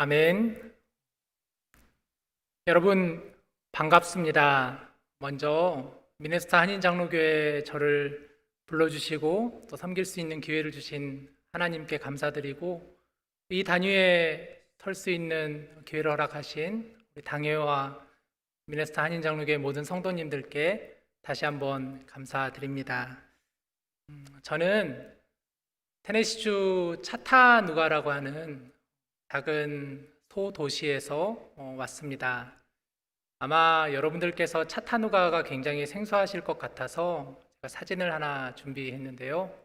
아멘. 여러분 반갑습니다. 먼저 미네소타 한인장로교회 저를 불러주시고 또 섬길 수 있는 기회를 주신 하나님께 감사드리고, 이 단위에 설 수 있는 기회를 허락하신 우리 당회와 미네소타 한인장로교회 모든 성도님들께 다시 한번 감사드립니다. 저는 테네시주 차타누가라고 하는 작은 소도시에서 왔습니다. 아마 여러분들께서 차타누가가 굉장히 생소하실 것 같아서 제가 사진을 하나 준비했는데요.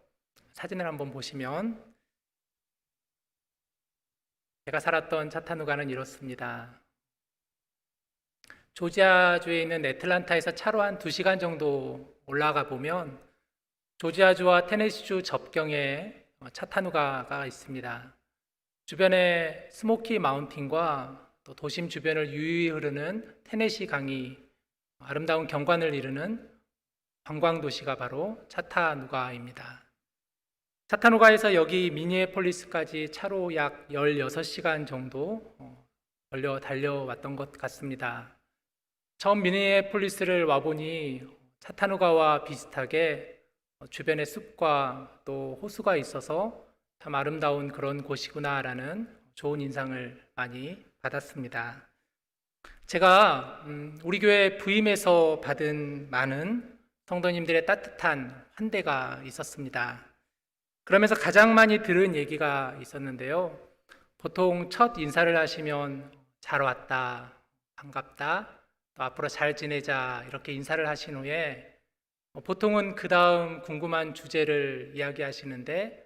사진을 한번 보시면 제가 살았던 차타누가는 이렇습니다. 조지아주에 있는 애틀란타에서 차로 한 2시간 정도 올라가 보면 조지아주와 테네시주 접경에 차타누가가 있습니다. 주변에 스모키 마운틴과 또 도심 주변을 유유히 흐르는 테네시 강이 아름다운 경관을 이루는 관광 도시가 바로 차타누가입니다. 차타누가에서 여기 미니애폴리스까지 차로 약 16시간 정도 달려왔던 것 같습니다. 처음 미니애폴리스를 와보니 차타누가와 비슷하게 주변에 숲과 또 호수가 있어서 참 아름다운 그런 곳이구나라는 좋은 인상을 많이 받았습니다. 제가 우리 교회 부임에서 받은 많은 성도님들의 따뜻한 환대가 있었습니다. 그러면서 가장 많이 들은 얘기가 있었는데요. 보통 첫 인사를 하시면 잘 왔다, 반갑다, 또 앞으로 잘 지내자 이렇게 인사를 하신 후에 보통은 그 다음 궁금한 주제를 이야기하시는데,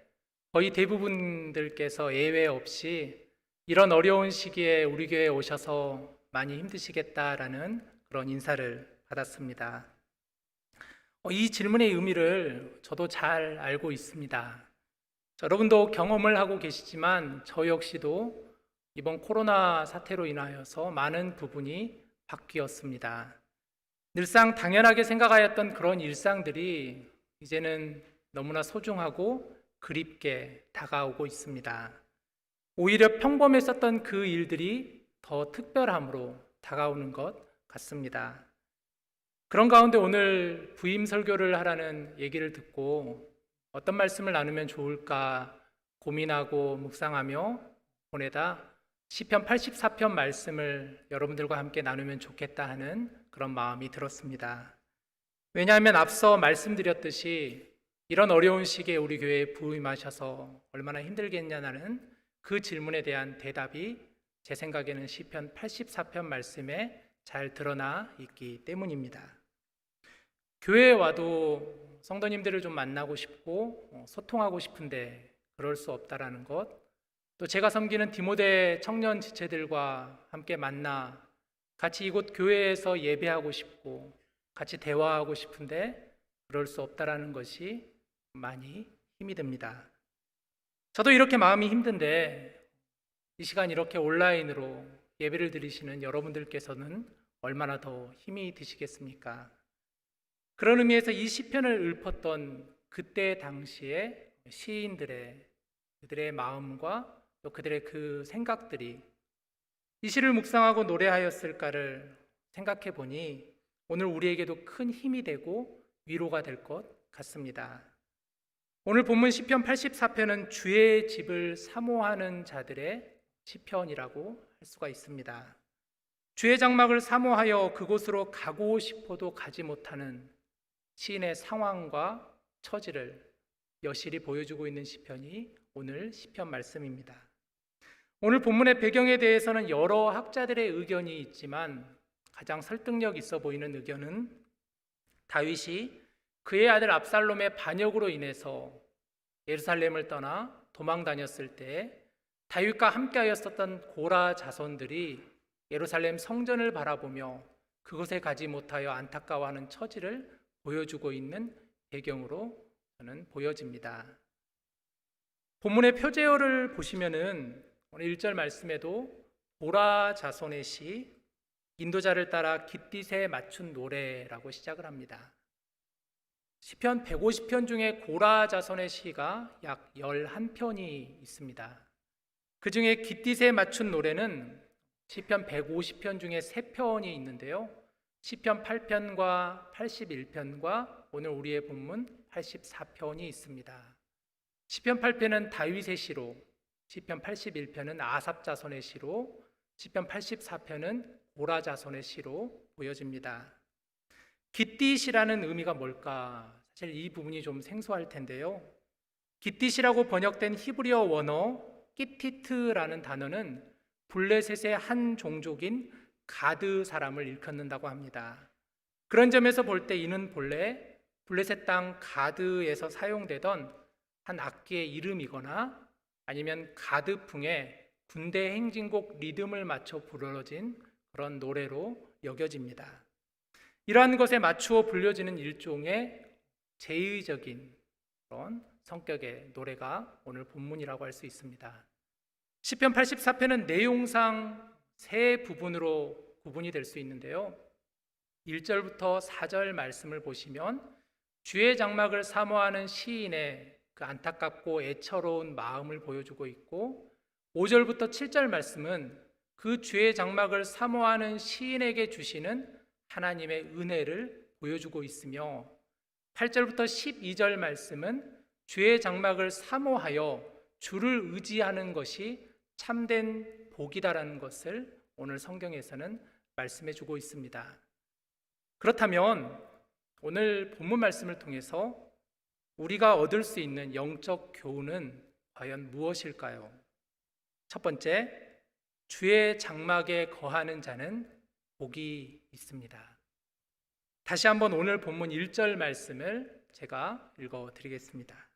거의 대부분들께서 예외 없이 이런 어려운 시기에 우리 교회에 오셔서 많이 힘드시겠다라는 그런 인사를 받았습니다. 이 질문의 의미를 저도 잘 알고 있습니다. 여러분도 경험을 하고 계시지만 저 역시도 이번 코로나 사태로 인하여서 많은 부분이 바뀌었습니다. 늘상 당연하게 생각하였던 그런 일상들이 이제는 너무나 소중하고 그립게 다가오고 있습니다. 오히려 평범했었던 그 일들이 더 특별함으로 다가오는 것 같습니다. 그런 가운데 오늘 부임 설교를 하라는 얘기를 듣고 어떤 말씀을 나누면 좋을까 고민하고 묵상하며 보내다 시편 84편 말씀을 여러분들과 함께 나누면 좋겠다 하는 그런 마음이 들었습니다. 왜냐하면 앞서 말씀드렸듯이 이런 어려운 시기에 우리 교회에 부임하셔서 얼마나 힘들겠냐는 그 질문에 대한 대답이 제 생각에는 시편 84편 말씀에 잘 드러나 있기 때문입니다. 교회에 와도 성도님들을 좀 만나고 싶고 소통하고 싶은데 그럴 수 없다라는 것, 또 제가 섬기는 디모데 청년 지체들과 함께 만나 같이 이곳 교회에서 예배하고 싶고 같이 대화하고 싶은데 그럴 수 없다라는 것이 많이 힘이 듭니다. 저도 이렇게 마음이 힘든데 이 시간 이렇게 온라인으로 예배를 드리시는 여러분들께서는 얼마나 더 힘이 드시겠습니까? 그런 의미에서 이 시편을 읊었던 그때 당시에 시인들의 그들의 마음과 또 그들의 그 생각들이 이 시를 묵상하고 노래하였을까를 생각해 보니 오늘 우리에게도 큰 힘이 되고 위로가 될 것 같습니다. 오늘 본문 시편 84편은 주의 집을 사모하는 자들의 시편이라고 할 수가 있습니다. 주의 장막을 사모하여 그곳으로 가고 싶어도 가지 못하는 시인의 상황과 처지를 여실히 보여주고 있는 시편이 오늘 시편 말씀입니다. 오늘 본문의 배경에 대해서는 여러 학자들의 의견이 있지만 가장 설득력 있어 보이는 의견은 다윗이 그의 아들 압살롬의 반역으로 인해서 예루살렘을 떠나 도망 다녔을 때 다윗과 함께하였었던 고라 자손들이 예루살렘 성전을 바라보며 그곳에 가지 못하여 안타까워하는 처지를 보여주고 있는 배경으로 저는 보여집니다. 본문의 표제어를 보시면은 오늘 1절 말씀에도 고라 자손의 시, 인도자를 따라 깃딧에 맞춘 노래라고 시작을 합니다. 시편 150편 중에 고라 자손의 시가 약 11편이 있습니다. 그 중에 깃딧에 맞춘 노래는 시편 150편 중에 3편이 있는데요. 시편 8편과 81편과 오늘 우리의 본문 84편이 있습니다. 시편 8편은 다윗의 시로, 시편 81편은 아삽 자손의 시로, 시편 84편은 고라 자손의 시로 보여집니다. 깃딧이라는 의미가 뭘까? 사실 이 부분이 좀 생소할 텐데요. 깃딧이라고 번역된 히브리어 원어 끼티트라는 단어는 블레셋의 한 종족인 가드 사람을 일컫는다고 합니다. 그런 점에서 볼 때 이는 본래 블레셋 땅 가드에서 사용되던 한 악기의 이름이거나 아니면 가드풍의 군대 행진곡 리듬을 맞춰 부러진 그런 노래로 여겨집니다. 이러한 것에 맞추어 불려지는 일종의 제의적인 그런 성격의 노래가 오늘 본문이라고 할 수 있습니다. 시편 84편은 내용상 세 부분으로 구분이 될 수 있는데요. 1절부터 4절 말씀을 보시면 주의 장막을 사모하는 시인의 그 안타깝고 애처로운 마음을 보여주고 있고, 5절부터 7절 말씀은 그 주의 장막을 사모하는 시인에게 주시는 하나님의 은혜를 보여주고 있으며, 8절부터 12절 말씀은 주의 장막을 사모하여 주를 의지하는 것이 참된 복이다라는 것을 오늘 성경에서는 말씀해 주고 있습니다. 그렇다면 오늘 본문 말씀을 통해서 우리가 얻을 수 있는 영적 교훈은 과연 무엇일까요? 첫 번째, 주의 장막에 거하는 자는 복이 있습니다. 다시 한번 오늘 본문 1절 말씀을 제가 읽어 드리겠습니다.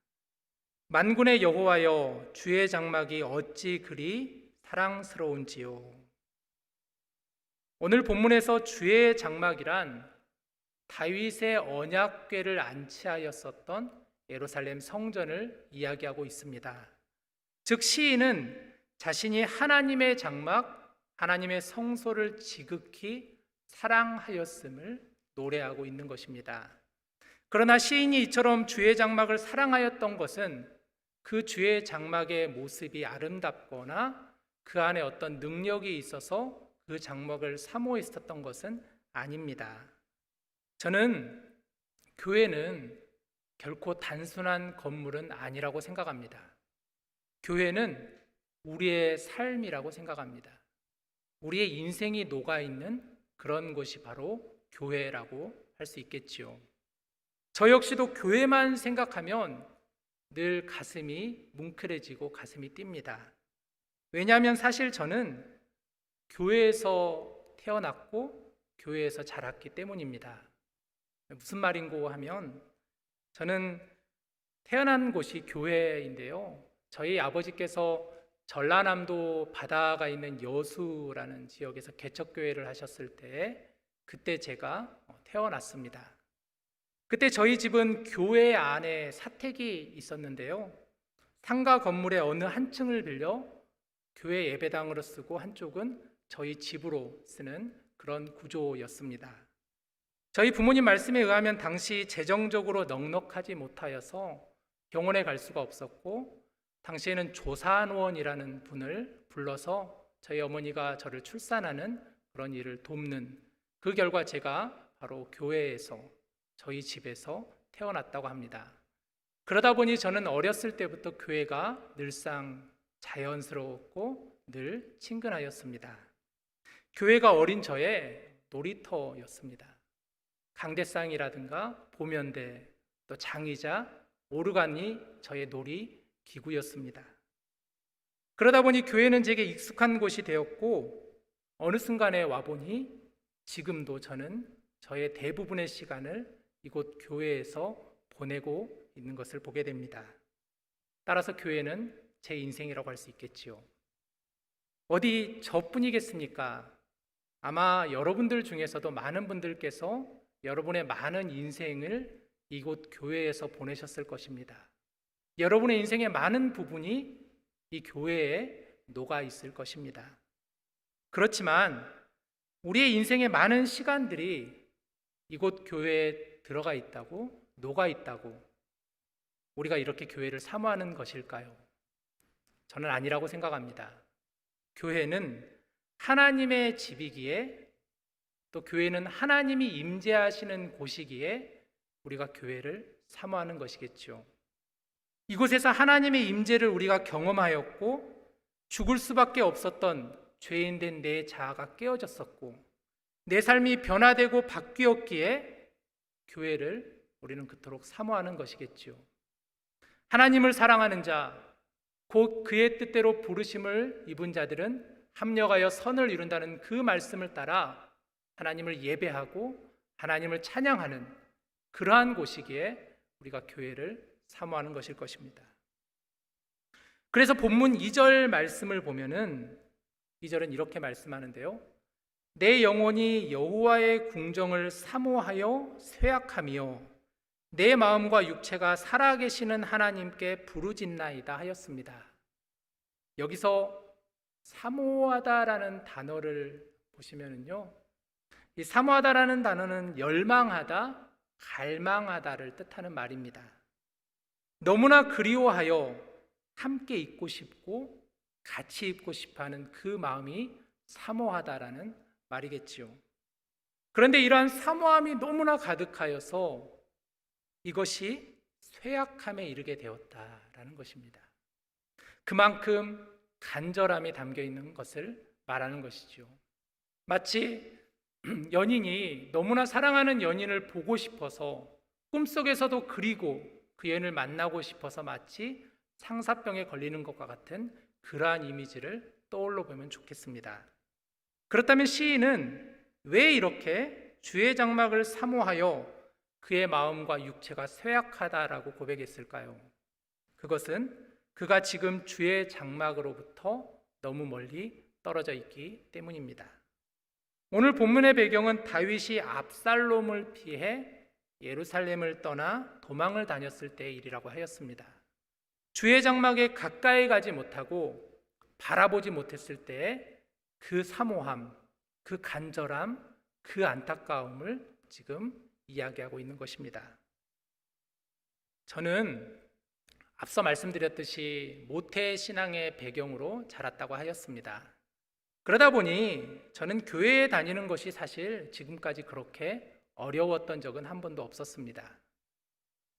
만군의 여호와여, 주의 장막이 어찌 그리 사랑스러운지요. 오늘 본문에서 주의 장막이란 다윗의 언약궤를 안치하였었던 예루살렘 성전을 이야기하고 있습니다. 즉 시인은 자신이 하나님의 장막, 하나님의 성소를 지극히 사랑하였음을 노래하고 있는 것입니다. 그러나 시인이 이처럼 주의 장막을 사랑하였던 것은 그 주의 장막의 모습이 아름답거나 그 안에 어떤 능력이 있어서 그 장막을 사모했었던 것은 아닙니다. 저는 교회는 결코 단순한 건물은 아니라고 생각합니다. 교회는 우리의 삶이라고 생각합니다. 우리의 인생이 녹아있는 그런 곳이 바로 교회라고 할 수 있겠지요. 저 역시도 교회만 생각하면 늘 가슴이 뭉클해지고 가슴이 뜁니다. 왜냐하면 사실 저는 교회에서 태어났고 교회에서 자랐기 때문입니다. 무슨 말인고 하면 저는 태어난 곳이 교회인데요. 저희 아버지께서 전라남도 바다가 있는 여수라는 지역에서 개척교회를 하셨을 때 그때 제가 태어났습니다. 그때 저희 집은 교회 안에 사택이 있었는데요. 상가 건물의 어느 한 층을 빌려 교회 예배당으로 쓰고 한쪽은 저희 집으로 쓰는 그런 구조였습니다. 저희 부모님 말씀에 의하면 당시 재정적으로 넉넉하지 못하여서 병원에 갈 수가 없었고, 당시에는 조산원이라는 분을 불러서 저희 어머니가 저를 출산하는 그런 일을 돕는, 그 결과 제가 바로 교회에서, 저희 집에서 태어났다고 합니다. 그러다 보니 저는 어렸을 때부터 교회가 늘상 자연스러웠고 늘 친근하였습니다. 교회가 어린 저의 놀이터였습니다. 강대상이라든가 보면대, 또 장의자, 오르간이 저의 놀이 기구였습니다. 그러다 보니 교회는 제게 익숙한 곳이 되었고, 어느 순간에 와보니 지금도 저는 저의 대부분의 시간을 이곳 교회에서 보내고 있는 것을 보게 됩니다. 따라서 교회는 제 인생이라고 할 수 있겠지요. 어디 저뿐이겠습니까? 아마 여러분들 중에서도 많은 분들께서 여러분의 많은 인생을 이곳 교회에서 보내셨을 것입니다. 여러분의 인생의 많은 부분이 이 교회에 녹아 있을 것입니다. 그렇지만 우리의 인생의 많은 시간들이 이곳 교회에 들어가 있다고, 녹아 있다고 우리가 이렇게 교회를 사모하는 것일까요? 저는 아니라고 생각합니다. 교회는 하나님의 집이기에, 또 교회는 하나님이 임재하시는 곳이기에 우리가 교회를 사모하는 것이겠죠. 이곳에서 하나님의 임재를 우리가 경험하였고, 죽을 수밖에 없었던 죄인된 내 자아가 깨어졌었고, 내 삶이 변화되고 바뀌었기에 교회를 우리는 그토록 사모하는 것이겠지요. 하나님을 사랑하는 자, 곧 그의 뜻대로 부르심을 입은 자들은 합력하여 선을 이룬다는 그 말씀을 따라 하나님을 예배하고 하나님을 찬양하는 그러한 곳이기에 우리가 교회를 사모하는 것일 것입니다. 그래서 본문 2절 말씀을 보면은 2절은 이렇게 말씀하는데요. 내 영혼이 여호와의 궁정을 사모하여 쇠약하며 내 마음과 육체가 살아계시는 하나님께 부르짖나이다 하였습니다. 여기서 사모하다라는 단어를 보시면은요, 이 사모하다라는 단어는 열망하다, 갈망하다를 뜻하는 말입니다. 너무나 그리워하여 함께 있고 싶고 같이 있고 싶어하는 그 마음이 사모하다라는 말이겠지요. 그런데 이러한 사모함이 너무나 가득하여서 이것이 쇠약함에 이르게 되었다라는 것입니다. 그만큼 간절함이 담겨 있는 것을 말하는 것이죠. 마치 연인이 너무나 사랑하는 연인을 보고 싶어서 꿈속에서도 그리고 그 연인을 만나고 싶어서 마치 상사병에 걸리는 것과 같은 그러한 이미지를 떠올려 보면 좋겠습니다. 그렇다면 시인은 왜 이렇게 주의 장막을 사모하여 그의 마음과 육체가 쇠약하다라고 고백했을까요? 그것은 그가 지금 주의 장막으로부터 너무 멀리 떨어져 있기 때문입니다. 오늘 본문의 배경은 다윗이 압살롬을 피해 예루살렘을 떠나 도망을 다녔을 때의 일이라고 하였습니다. 주의 장막에 가까이 가지 못하고 바라보지 못했을 때의 그 사모함, 그 간절함, 그 안타까움을 지금 이야기하고 있는 것입니다. 저는 앞서 말씀드렸듯이 모태 신앙의 배경으로 자랐다고 하였습니다. 그러다 보니 저는 교회에 다니는 것이 사실 지금까지 그렇게 어려웠던 적은 한 번도 없었습니다.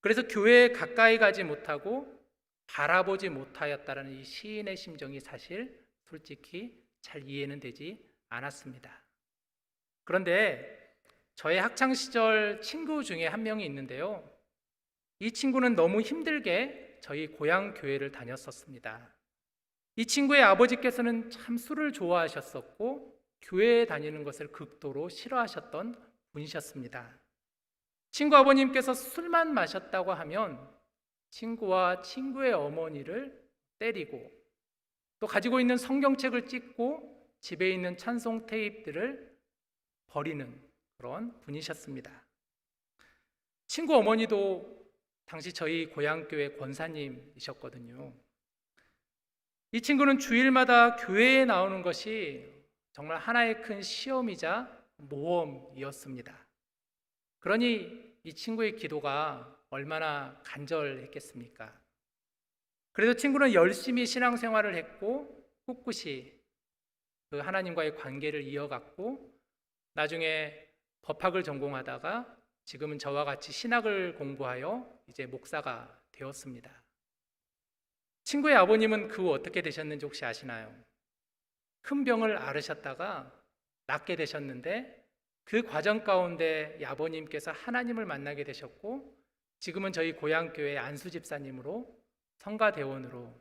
그래서 교회에 가까이 가지 못하고 바라보지 못하였다는 이 시인의 심정이 사실 솔직히 잘 이해는 되지 않았습니다. 그런데 저의 학창시절 친구 중에 한 명이 있는데요. 이 친구는 너무 힘들게 저희 고향 교회를 다녔었습니다. 이 친구의 아버지께서는 참 술을 좋아하셨었고 교회에 다니는 것을 극도로 싫어하셨던 분이셨습니다. 친구 아버님께서 술만 마셨다고 하면 친구와 친구의 어머니를 때리고 또 가지고 있는 성경책을 찢고 집에 있는 찬송 테이프들을 버리는 그런 분이셨습니다. 친구 어머니도 당시 저희 고향교회 권사님이셨거든요. 이 친구는 주일마다 교회에 나오는 것이 정말 하나의 큰 시험이자 모험이었습니다. 그러니 이 친구의 기도가 얼마나 간절했겠습니까? 그래서 친구는 열심히 신앙생활을 했고 꿋꿋이 그 하나님과의 관계를 이어갔고 나중에 법학을 전공하다가 지금은 저와 같이 신학을 공부하여 이제 목사가 되었습니다. 친구의 아버님은 그 후 어떻게 되셨는지 혹시 아시나요? 큰 병을 앓으셨다가 낫게 되셨는데 그 과정 가운데 아버님께서 하나님을 만나게 되셨고 지금은 저희 고향교회 안수 집사님으로 성가대원으로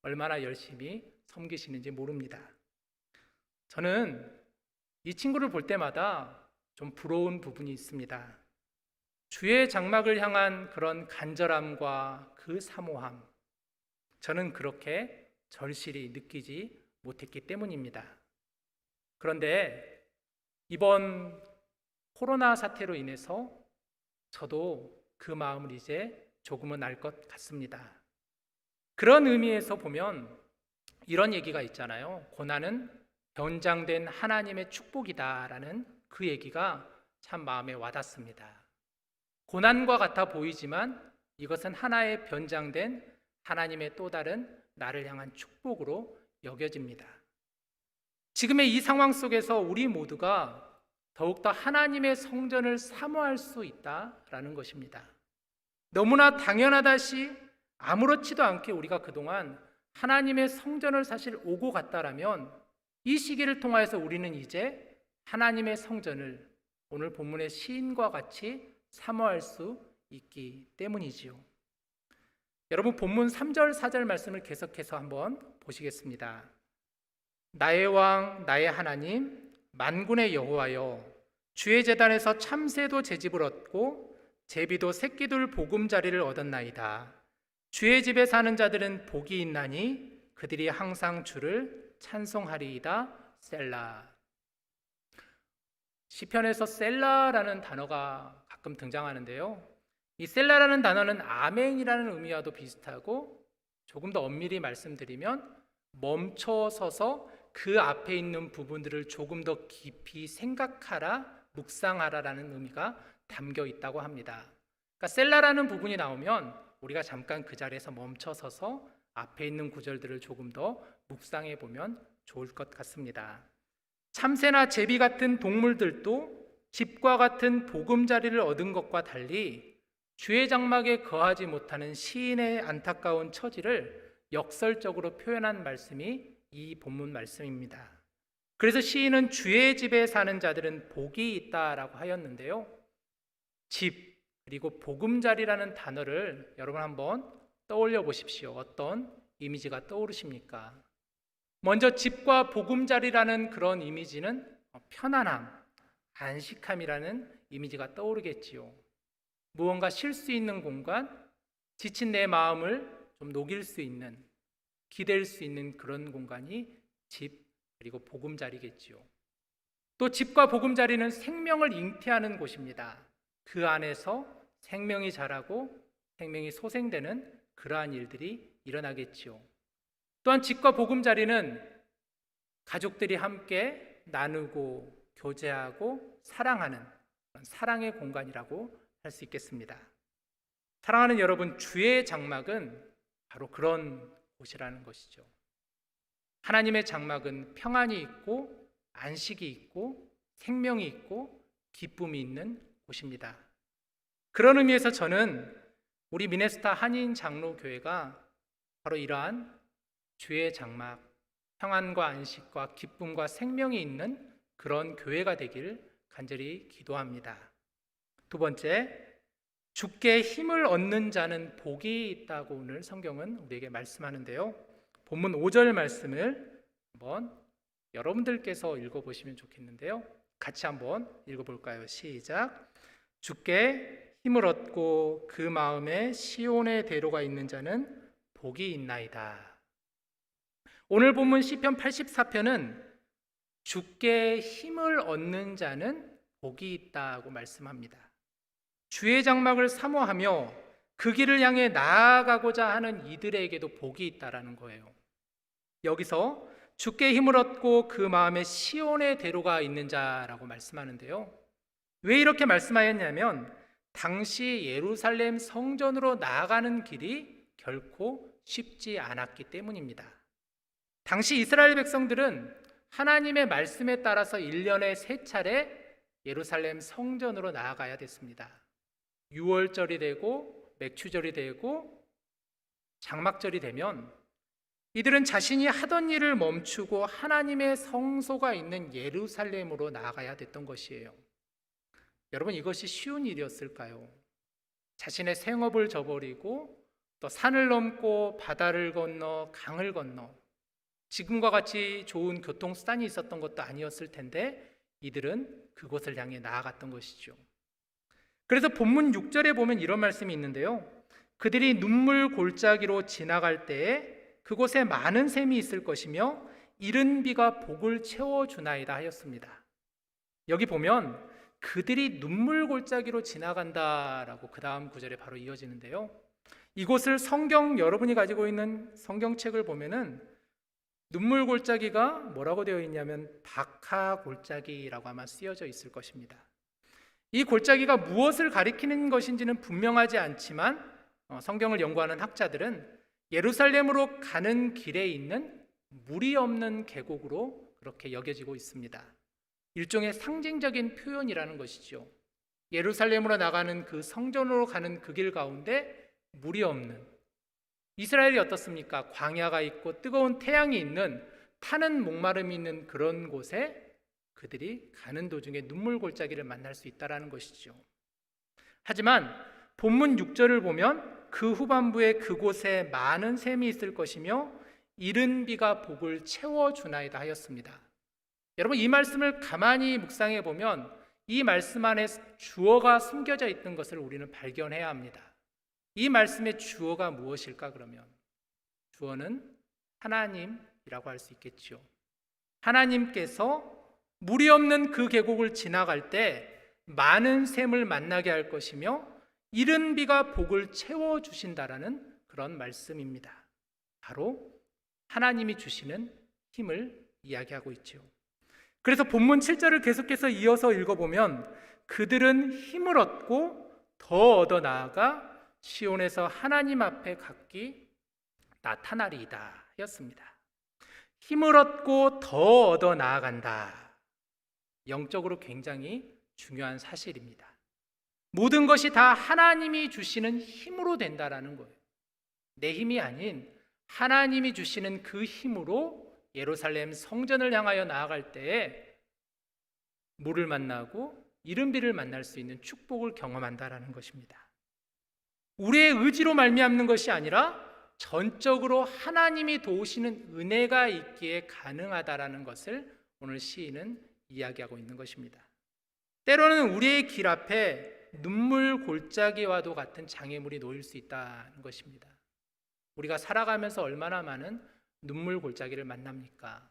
얼마나 열심히 섬기시는지 모릅니다. 저는 이 친구를 볼 때마다 좀 부러운 부분이 있습니다. 주의 장막을 향한 그런 간절함과 그 사모함, 저는 그렇게 절실히 느끼지 못했기 때문입니다. 그런데 이번 코로나 사태로 인해서 저도 그 마음을 이제 조금은 알 것 같습니다. 그런 의미에서 보면 이런 얘기가 있잖아요. 고난은 변장된 하나님의 축복이다라는 그 얘기가 참 마음에 와닿습니다. 고난과 같아 보이지만 이것은 하나의 변장된 하나님의 또 다른 나를 향한 축복으로 여겨집니다. 지금의 이 상황 속에서 우리 모두가 더욱더 하나님의 성전을 사모할 수 있다라는 것입니다. 너무나 당연하다시 아무렇지도 않게 우리가 그동안 하나님의 성전을 사실 오고 갔다라면 이 시기를 통하여서 우리는 이제 하나님의 성전을 오늘 본문의 시인과 같이 사모할 수 있기 때문이지요. 여러분, 본문 3절 4절 말씀을 계속해서 한번 보시겠습니다. 나의 왕 나의 하나님 만군의 여호와여, 주의 제단에서 참새도 제집을 얻고 제비도 새끼둘 보금자리를 얻었나이다. 주의 집에 사는 자들은 복이 있나니 그들이 항상 주를 찬송하리이다. 셀라. 시편에서 셀라라는 단어가 가끔 등장하는데요, 이 셀라라는 단어는 아멘이라는 의미와도 비슷하고, 조금 더 엄밀히 말씀드리면 멈춰서서 그 앞에 있는 부분들을 조금 더 깊이 생각하라, 묵상하라라는 의미가 담겨 있다고 합니다. 그러니까 셀라라는 부분이 나오면 우리가 잠깐 그 자리에서 멈춰서서 앞에 있는 구절들을 조금 더 묵상해 보면 좋을 것 같습니다. 참새나 제비 같은 동물들도 집과 같은 보금자리를 얻은 것과 달리 주의 장막에 거하지 못하는 시인의 안타까운 처지를 역설적으로 표현한 말씀이 이 본문 말씀입니다. 그래서 시인은 주의 집에 사는 자들은 복이 있다라고 하였는데요, 집 그리고 보금자리라는 단어를 여러분 한번 떠올려 보십시오. 어떤 이미지가 떠오르십니까? 먼저 집과 보금자리라는 그런 이미지는 편안함, 안식함이라는 이미지가 떠오르겠지요. 무언가 쉴 수 있는 공간, 지친 내 마음을 좀 녹일 수 있는, 기댈 수 있는 그런 공간이 집 그리고 보금자리겠지요. 또 집과 보금자리는 생명을 잉태하는 곳입니다. 그 안에서 생명이 자라고 생명이 소생되는 그러한 일들이 일어나겠지요. 또한 집과 보금자리는 가족들이 함께 나누고 교제하고 사랑하는 사랑의 공간이라고 할 수 있겠습니다. 사랑하는 여러분, 주의 장막은 바로 그런 곳이라는 것이죠. 하나님의 장막은 평안이 있고 안식이 있고 생명이 있고 기쁨이 있는 곳입니다. 그런 의미에서 저는 우리 미네스타 한인 장로교회가 바로 이러한 주의 장막, 평안과 안식과 기쁨과 생명이 있는 그런 교회가 되길 간절히 기도합니다. 두 번째, 주께 힘을 얻는 자는 복이 있다고 오늘 성경은 우리에게 말씀하는데요, 본문 5절 말씀을 한번 여러분들께서 읽어보시면 좋겠는데요, 같이 한번 읽어볼까요? 시작. 주께 힘을 얻고 그 마음에 시온의 대로가 있는 자는 복이 있나이다. 오늘 본문 시편 84편은 주께 힘을 얻는 자는 복이 있다고 말씀합니다. 주의 장막을 사모하며 그 길을 향해 나아가고자 하는 이들에게도 복이 있다라는 거예요. 여기서 주께 힘을 얻고 그 마음에 시온의 대로가 있는 자라고 말씀하는데요, 왜 이렇게 말씀하였냐면 당시 예루살렘 성전으로 나아가는 길이 결코 쉽지 않았기 때문입니다. 당시 이스라엘 백성들은 하나님의 말씀에 따라서 1년에 3차례 예루살렘 성전으로 나아가야 됐습니다. 유월절이 되고 맥추절이 되고 장막절이 되면 이들은 자신이 하던 일을 멈추고 하나님의 성소가 있는 예루살렘으로 나아가야 됐던 것이에요. 여러분, 이것이 쉬운 일이었을까요? 자신의 생업을 저버리고 또 산을 넘고 바다를 건너 강을 건너 지금과 같이 좋은 교통수단이 있었던 것도 아니었을 텐데 이들은 그곳을 향해 나아갔던 것이죠. 그래서 본문 6절에 보면 이런 말씀이 있는데요, 그들이 눈물 골짜기로 지나갈 때에 그곳에 많은 샘이 있을 것이며 이른 비가 복을 채워주나이다 하였습니다. 여기 보면 그들이 눈물 골짜기로 지나간다라고 그 다음 구절에 바로 이어지는데요, 이곳을 여러분이 가지고 있는 성경책을 보면은 눈물 골짜기가 뭐라고 되어 있냐면 박하 골짜기라고 아마 쓰여져 있을 것입니다. 이 골짜기가 무엇을 가리키는 것인지는 분명하지 않지만 성경을 연구하는 학자들은 예루살렘으로 가는 길에 있는 물이 없는 계곡으로 그렇게 여겨지고 있습니다. 일종의 상징적인 표현이라는 것이죠. 예루살렘으로 나가는 그 성전으로 가는 그 길 가운데 물이 없는, 이스라엘이 어떻습니까? 광야가 있고 뜨거운 태양이 있는, 타는 목마름이 있는 그런 곳에 그들이 가는 도중에 눈물 골짜기를 만날 수 있다는 것이죠. 하지만 본문 6절을 보면 그 후반부에 그곳에 많은 샘이 있을 것이며 이른 비가 복을 채워주나이다 하였습니다. 여러분, 이 말씀을 가만히 묵상해 보면 이 말씀 안에 주어가 숨겨져 있는 것을 우리는 발견해야 합니다. 이 말씀의 주어가 무엇일까? 그러면 주어는 하나님이라고 할 수 있겠죠. 하나님께서 물이 없는 그 계곡을 지나갈 때 많은 샘을 만나게 할 것이며 이른 비가 복을 채워주신다라는 그런 말씀입니다. 바로 하나님이 주시는 힘을 이야기하고 있죠. 그래서 본문 7절을 계속해서 이어서 읽어보면 그들은 힘을 얻고 더 얻어 나아가 시온에서 하나님 앞에 각기 나타나리이다 하였습니다. 힘을 얻고 더 얻어 나아간다. 영적으로 굉장히 중요한 사실입니다. 모든 것이 다 하나님이 주시는 힘으로 된다라는 거예요. 내 힘이 아닌 하나님이 주시는 그 힘으로 예루살렘 성전을 향하여 나아갈 때에 물을 만나고 이른 비를 만날 수 있는 축복을 경험한다라는 것입니다. 우리의 의지로 말미암는 것이 아니라 전적으로 하나님이 도우시는 은혜가 있기에 가능하다라는 것을 오늘 시인은 이야기하고 있는 것입니다. 때로는 우리의 길 앞에 눈물 골짜기와도 같은 장애물이 놓일 수 있다는 것입니다. 우리가 살아가면서 얼마나 많은 눈물 골짜기를 만납니까?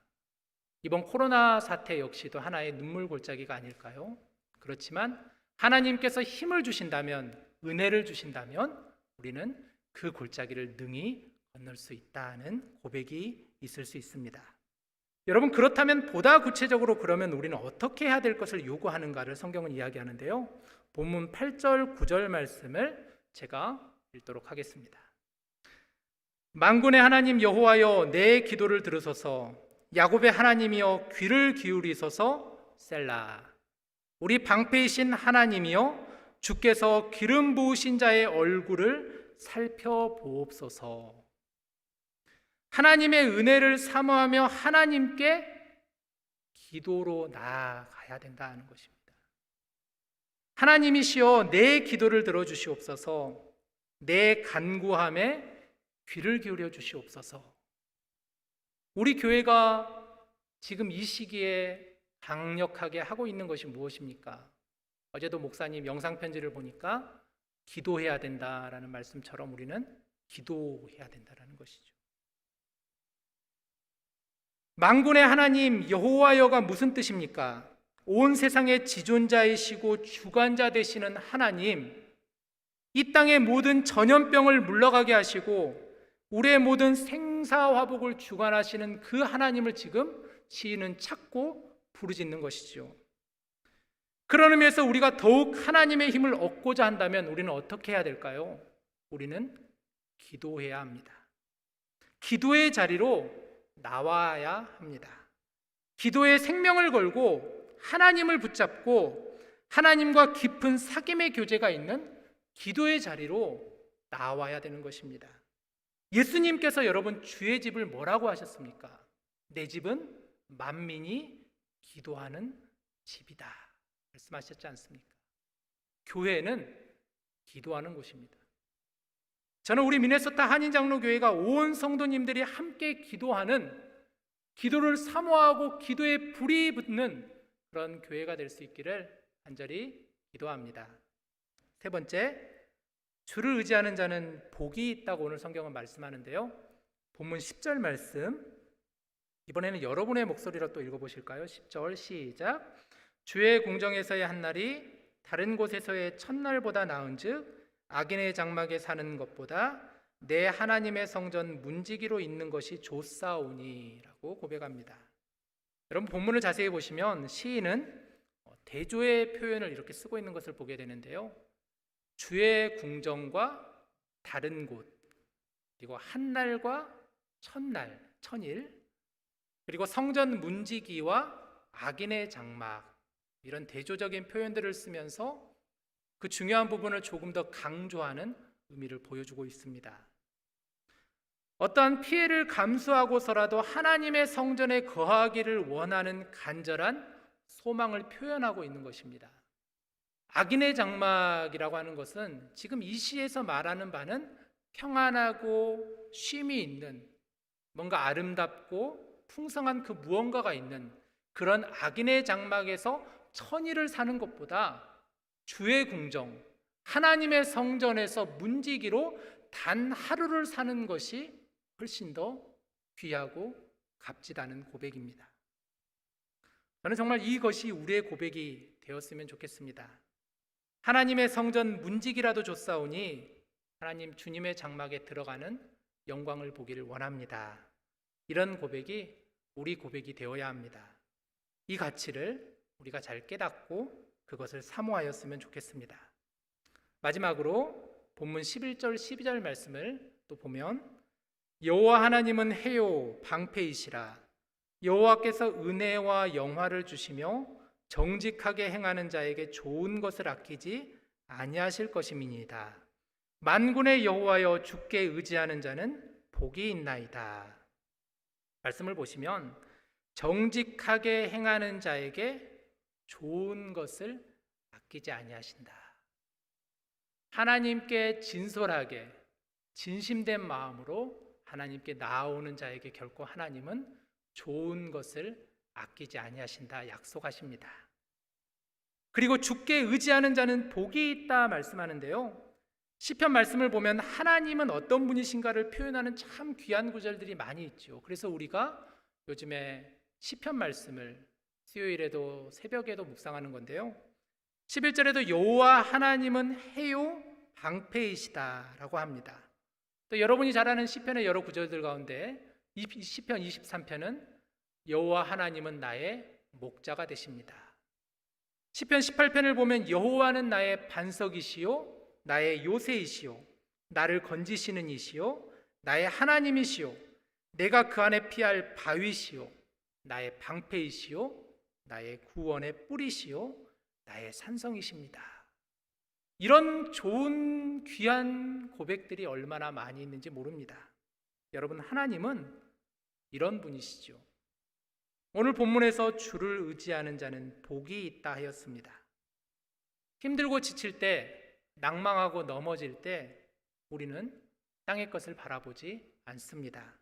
이번 코로나 사태 역시도 하나의 눈물 골짜기가 아닐까요? 그렇지만 하나님께서 힘을 주신다면, 은혜를 주신다면 우리는 그 골짜기를 능히 건널 수 있다는 고백이 있을 수 있습니다. 여러분, 그렇다면 보다 구체적으로 그러면 우리는 어떻게 해야 될 것을 요구하는가를 성경은 이야기하는데요. 본문 8절, 9절 말씀을 제가 읽도록 하겠습니다. 만군의 하나님 여호와여, 내 기도를 들으소서. 야곱의 하나님이여, 귀를 기울이소서. 셀라. 우리 방패이신 하나님이여, 주께서 기름 부으신 자의 얼굴을 살펴보옵소서. 하나님의 은혜를 사모하며 하나님께 기도로 나아가야 된다는 것입니다. 하나님이시여, 내 기도를 들어주시옵소서. 내 간구함에 귀를 기울여 주시옵소서. 우리 교회가 지금 이 시기에 강력하게 하고 있는 것이 무엇입니까? 어제도 목사님 영상 편지를 보니까 기도해야 된다라는 말씀처럼 우리는 기도해야 된다라는 것이죠. 만군의 하나님 여호와여가 무슨 뜻입니까? 온 세상의 지존자이시고 주관자 되시는 하나님, 이 땅의 모든 전염병을 물러가게 하시고 우리의 모든 생사화복을 주관하시는 그 하나님을 지금 시인은 찾고 부르짖는 것이죠. 그런 의미에서 우리가 더욱 하나님의 힘을 얻고자 한다면 우리는 어떻게 해야 될까요? 우리는 기도해야 합니다. 기도의 자리로 나와야 합니다. 기도에 생명을 걸고 하나님을 붙잡고 하나님과 깊은 사귐의 교제가 있는 기도의 자리로 나와야 되는 것입니다. 예수님께서 여러분 주의 집을 뭐라고 하셨습니까? 내 집은 만민이 기도하는 집이다 말씀하셨지 않습니까? 교회는 기도하는 곳입니다. 저는 우리 미네소타 한인장로교회가 온 성도님들이 함께 기도하는, 기도를 사모하고 기도에 불이 붙는 그런 교회가 될 수 있기를 간절히 기도합니다. 세 번째, 주를 의지하는 자는 복이 있다고 오늘 성경은 말씀하는데요. 본문 10절 말씀, 이번에는 여러분의 목소리로 또 읽어보실까요? 10절 시작. 주의 궁정에서의 한 날이 다른 곳에서의 첫날보다 나은즉 악인의 장막에 사는 것보다 내 하나님의 성전 문지기로 있는 것이 좋사오니 라고 고백합니다. 여러분, 본문을 자세히 보시면 시인은 대조의 표현을 이렇게 쓰고 있는 것을 보게 되는데요. 주의 궁정과 다른 곳, 그리고 한날과 천날, 천일, 그리고 성전 문지기와 악인의 장막, 이런 대조적인 표현들을 쓰면서 그 중요한 부분을 조금 더 강조하는 의미를 보여주고 있습니다. 어떠한 피해를 감수하고서라도 하나님의 성전에 거하기를 원하는 간절한 소망을 표현하고 있는 것입니다. 악인의 장막이라고 하는 것은 지금 이 시에서 말하는 바는 평안하고 쉼이 있는, 뭔가 아름답고 풍성한 그 무언가가 있는 그런 악인의 장막에서 천일을 사는 것보다 주의 궁정, 하나님의 성전에서 문지기로 단 하루를 사는 것이 훨씬 더 귀하고 값지다는 고백입니다. 저는 정말 이것이 우리의 고백이 되었으면 좋겠습니다. 하나님의 성전 문지기라도 줬사오니 하나님 주님의 장막에 들어가는 영광을 보기를 원합니다. 이런 고백이 우리 고백이 되어야 합니다. 이 가치를 우리가 잘 깨닫고 그것을 사모하였으면 좋겠습니다. 마지막으로 본문 11절 12절 말씀을 또 보면 여호와 하나님은 해요 방패이시라. 여호와께서 은혜와 영화를 주시며 정직하게 행하는 자에게 좋은 것을 아끼지 아니하실 것임이니이다. 만군의 여호와여 주께 의지하는 자는 복이 있나이다. 말씀을 보시면 정직하게 행하는 자에게 좋은 것을 아끼지 아니하신다. 하나님께 진솔하게 진심된 마음으로 하나님께 나아오는 자에게 결코 하나님은 좋은 것을 아끼지 아니하신다 약속하십니다. 그리고 주께 의지하는 자는 복이 있다 말씀하는데요, 시편 말씀을 보면 하나님은 어떤 분이신가를 표현하는 참 귀한 구절들이 많이 있죠. 그래서 우리가 요즘에 시편 말씀을 수요일에도 새벽에도 묵상하는 건데요, 11절에도 여호와 하나님은 해요 방패이시다라고 합니다. 또 여러분이 잘 아는 시편의 여러 구절들 가운데 시편 23편은 여호와 하나님은 나의 목자가 되십니다. 시편 18편을 보면 여호와는 나의 반석이시요 나의 요새이시요 나를 건지시는 이시요 나의 하나님이시요 내가 그 안에 피할 바위시요 나의 방패이시요 나의 구원의 뿌리시요 나의 산성이십니다. 이런 좋은 귀한 고백들이 얼마나 많이 있는지 모릅니다. 여러분, 하나님은 이런 분이시죠. 오늘 본문에서 주를 의지하는 자는 복이 있다 하였습니다. 힘들고 지칠 때, 낭망하고 넘어질 때 우리는 땅의 것을 바라보지 않습니다.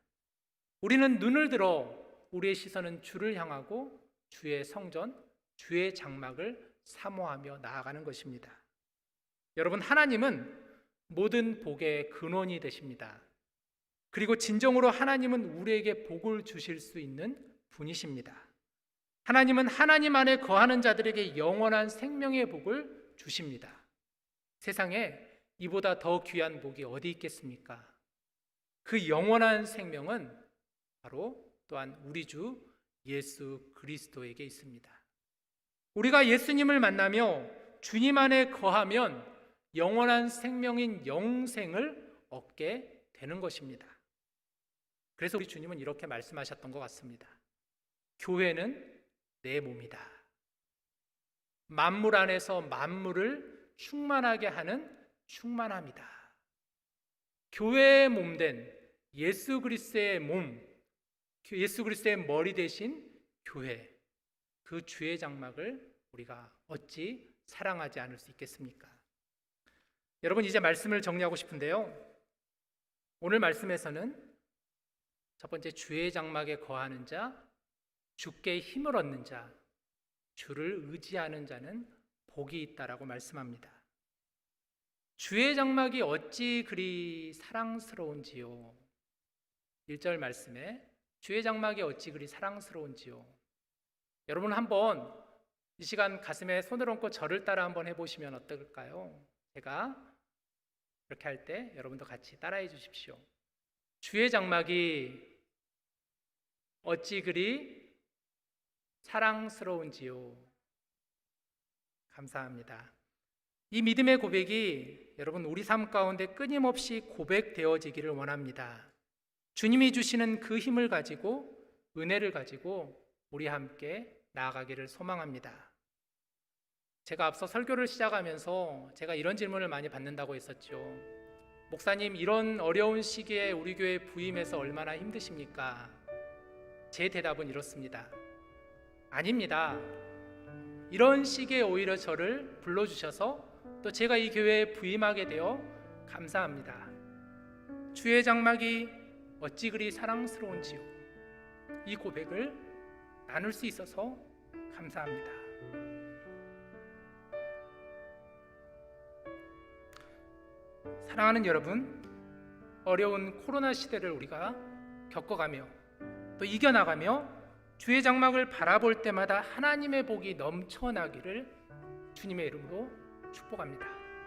우리는 눈을 들어 우리의 시선은 주를 향하고 주의 성전, 주의 장막을 사모하며 나아가는 것입니다. 여러분, 하나님은 모든 복의 근원이 되십니다. 그리고 진정으로 하나님은 우리에게 복을 주실 수 있는 분이십니다. 하나님은 하나님 안에 거하는 자들에게 영원한 생명의 복을 주십니다. 세상에 이보다 더 귀한 복이 어디 있겠습니까? 그 영원한 생명은 바로 또한 우리 주 예수 그리스도에게 있습니다. 우리가 예수님을 만나며 주님 안에 거하면 영원한 생명인 영생을 얻게 되는 것입니다. 그래서 우리 주님은 이렇게 말씀하셨던 것 같습니다. 교회는 내 몸이다. 만물 안에서 만물을 충만하게 하는 충만함이다. 교회의 몸된 예수 그리스도의 몸, 예수 그리스도의 머리 대신 교회, 그 주의 장막을 우리가 어찌 사랑하지 않을 수 있겠습니까? 여러분, 이제 말씀을 정리하고 싶은데요, 오늘 말씀에서는 첫 번째, 주의 장막에 거하는 자, 주께 힘을 얻는 자, 주를 의지하는 자는 복이 있다라고 말씀합니다. 주의 장막이 어찌 그리 사랑스러운지요. 1절 말씀에 주의 장막이 어찌 그리 사랑스러운지요. 여러분, 한번 이 시간 가슴에 손을 얹고 저를 따라 한번 해보시면 어떨까요? 제가 이렇게 할 때 여러분도 같이 따라해 주십시오. 주의 장막이 어찌 그리 사랑스러운지요. 감사합니다. 이 믿음의 고백이 여러분 우리 삶 가운데 끊임없이 고백되어지기를 원합니다. 주님이 주시는 그 힘을 가지고, 은혜를 가지고 우리 함께 나아가기를 소망합니다. 제가 앞서 설교를 시작하면서 제가 이런 질문을 많이 받는다고 했었죠. 목사님, 이런 어려운 시기에 우리 교회 부임해서 얼마나 힘드십니까? 제 대답은 이렇습니다. 아닙니다. 이런 시기에 오히려 저를 불러주셔서 또 제가 이 교회에 부임하게 되어 감사합니다. 주의 장막이 어찌 그리 사랑스러운지요. 이 고백을 나눌 수 있어서 감사합니다. 사랑하는 여러분, 어려운 코로나 시대를 우리가 겪어가며 또 이겨나가며 주의 장막을 바라볼 때마다 하나님의 복이 넘쳐나기를 주님의 이름으로 축복합니다.